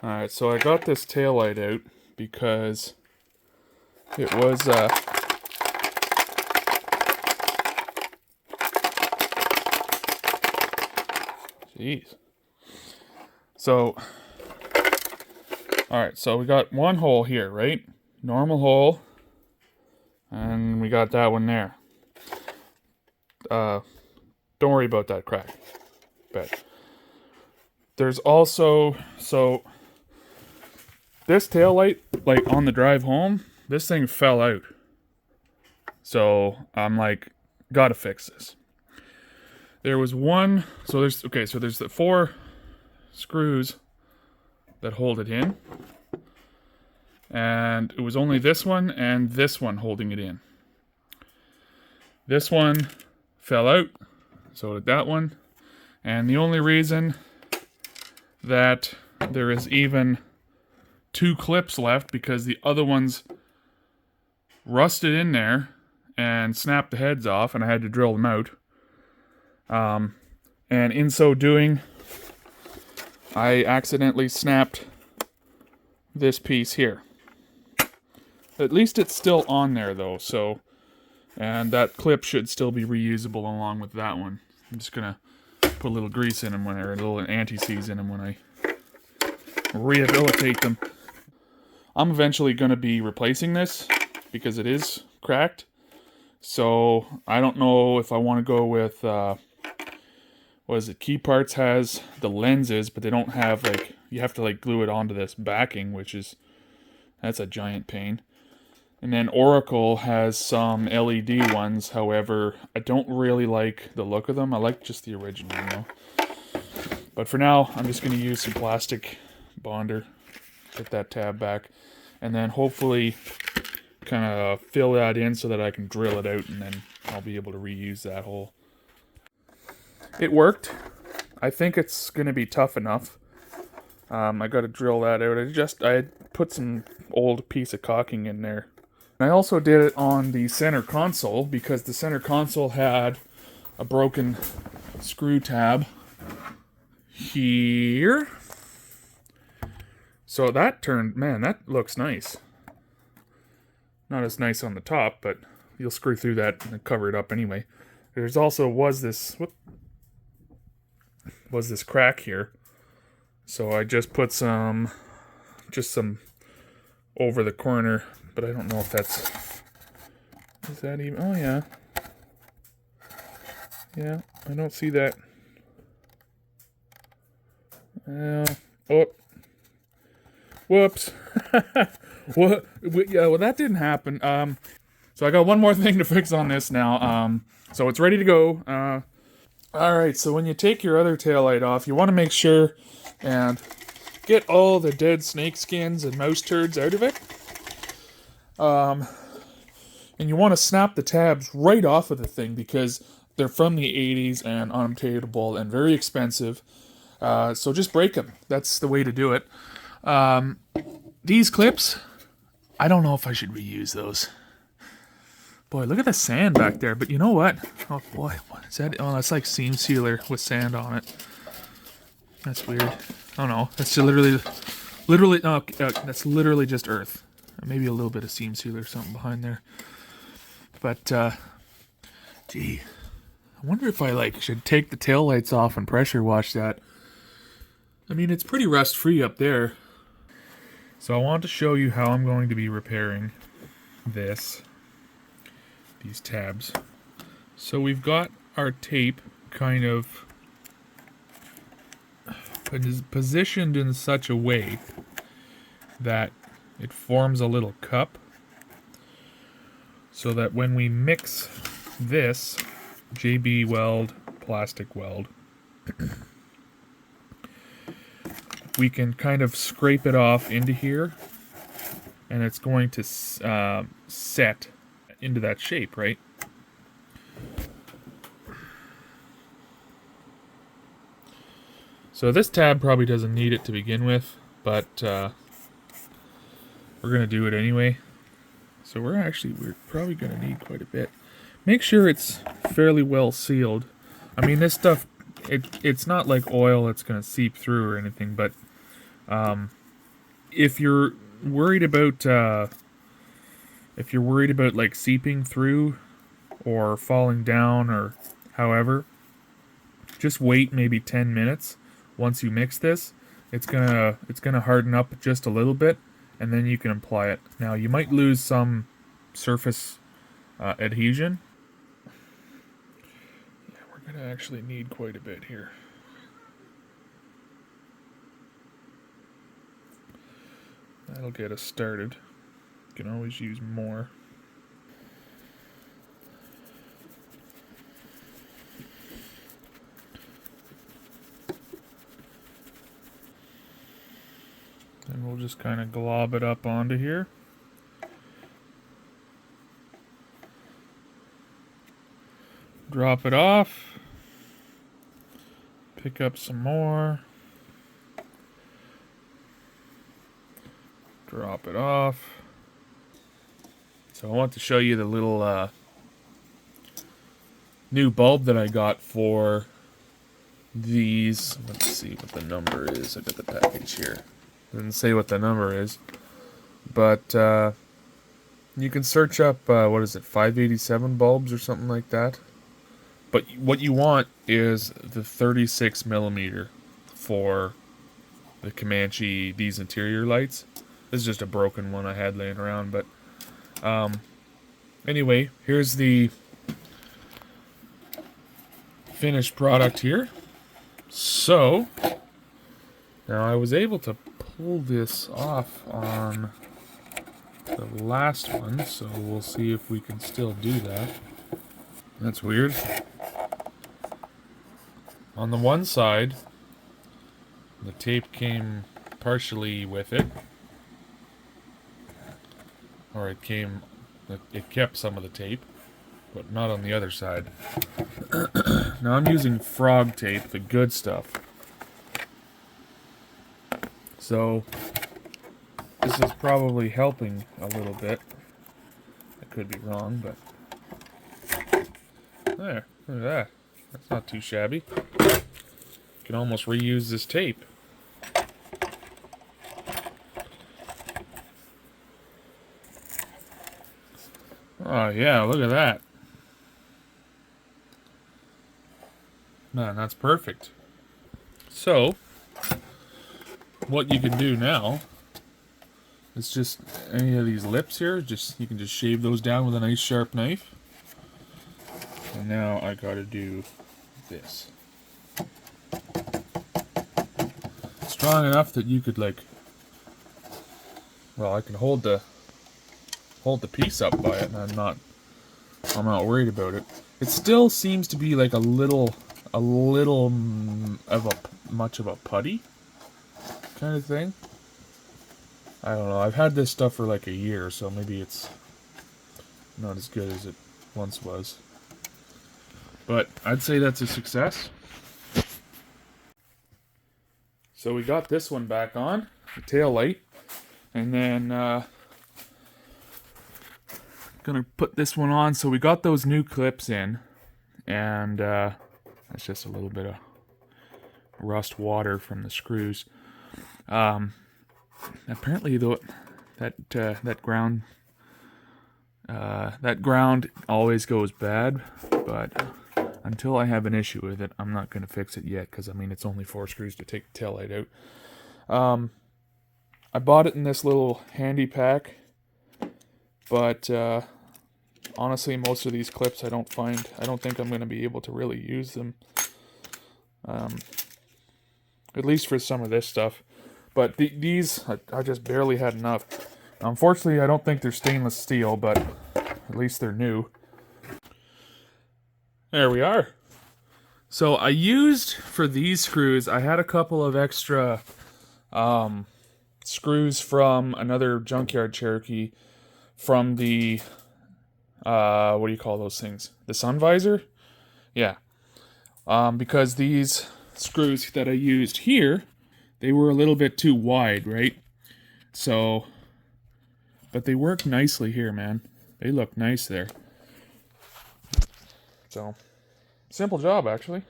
Alright, so I got this taillight out because it was jeez. So alright, so we got one hole here, right? Normal hole. And we got that one there. Don't worry about that crack. But there's also, so this taillight, like on the drive home, this thing fell out. So I'm like, gotta fix this. There was one, so there's the 4 screws that hold it in. And it was only this one and this one holding it in. This one fell out, so did that one. And the only reason that there is even 2 clips left because the other ones rusted in there and snapped the heads off, and I had to drill them out. And in so doing, I accidentally snapped this piece here. At least it's still on there though, so, and that clip should still be reusable along with that one. I'm just gonna put a little grease in them or a little anti-seize in them when I rehabilitate them. I'm eventually gonna be replacing this because it is cracked. So I don't know if I want to go with what is it? Key Parts has the lenses, but they don't have, like, you have to like glue it onto this backing, which is, that's a giant pain. And then Oracle has some LED ones. However, I don't really like the look of them. I like just the original, you know. But for now, I'm just going to use some plastic bonder, get that tab back, and then hopefully kind of fill that in so that I can drill it out, and then I'll be able to reuse that hole. It worked. I think it's going to be tough enough. I got to drill that out. I put some old piece of caulking in there. I also did it on the center console because the center console had a broken screw tab here. So that turned, man, that looks nice. Not as nice on the top, but you'll screw through that and cover it up anyway. There's also was this crack here. So I just put some over the corner, but I don't know if that's, is that even, oh yeah. Yeah, I don't see that. Oh, whoops. What? Yeah, well that didn't happen. So I got one more thing to fix on this now. So it's ready to go. Alright, so when you take your other taillight off, you want to make sure and get all the dead snake skins and mouse turds out of it. And you want to snap the tabs right off of the thing because they're from the 80s and unobtainable and very expensive. So just break them. That's the way to do it. These clips, I don't know if I should reuse those. Boy, look at the sand back there. But you know what? Oh boy, what is that? Oh, that's like seam sealer with sand on it. That's weird. Oh no, that's literally, no, that's literally just earth. Maybe a little bit of seam sealer or something behind there. But, gee, I wonder if I should take the taillights off and pressure wash that. I mean, it's pretty rust free up there. So I want to show you how I'm going to be repairing these tabs. So we've got our tape kind of positioned in such a way that it forms a little cup, so that when we mix this JB Weld plastic weld, we can kind of scrape it off into here, and it's going to set into that shape, right? So this tab probably doesn't need it to begin with, but we're going to do it anyway. So we're probably going to need quite a bit. Make sure it's fairly well sealed. I mean, this stuff, it's not like oil that's going to seep through or anything, but if you're worried about like seeping through or falling down or however, just wait maybe 10 minutes. Once you mix this, it's gonna harden up just a little bit, and then you can apply it. Now you might lose some surface adhesion. Yeah, we're gonna actually need quite a bit here. That'll get us started. You can always use more. And we'll just kind of glob it up onto here. Drop it off. Pick up some more. Drop it off. So I want to show you the little new bulb that I got for these. Let's see what the number is. I got the package here. Doesn't say what the number is, but you can search up what is it, 587 bulbs or something like that. But what you want is the 36 millimeter for the Comanche, these interior lights. This is just a broken one I had laying around, but anyway, here's the finished product here. So now I was able to pull this off on the last one, so we'll see if we can still do that. That's weird. On the one side, the tape came partially with it, or it kept some of the tape, but not on the other side. Now I'm using frog tape, the good stuff. So this is probably helping a little bit. I could be wrong, but there, look at that. That's not too shabby. You can almost reuse this tape. Oh yeah, look at that. Man, that's perfect. So, what you can do now is just any of these lips here, you can just shave those down with a nice sharp knife. And now I gotta do this. Strong enough that you could I can hold the piece up by it, and I'm not worried about it. It still seems to be like a little much of a putty kind of thing. I don't know. I've had this stuff for like a year, so maybe it's not as good as it once was. But I'd say that's a success. So we got this one back on, the tail light, and then gonna put this one on. So we got those new clips in, and that's just a little bit of rust water from the screws. Apparently, though, that ground always goes bad, but until I have an issue with it, I'm not going to fix it yet, because I mean it's only 4 screws to take the tail light out. I bought it in this little handy pack, but honestly, most of these clips I don't think I'm going to be able to really use them. At least for some of this stuff. But these, I just barely had enough. Unfortunately, I don't think they're stainless steel, but at least they're new. There we are. So I used, for these screws, I had a couple of extra screws from another junkyard Cherokee from the, what do you call those things? The sun visor? Yeah. Because these screws that I used here, they were a little bit too wide, right? So, but they work nicely here, man. They look nice there. So, simple job, actually.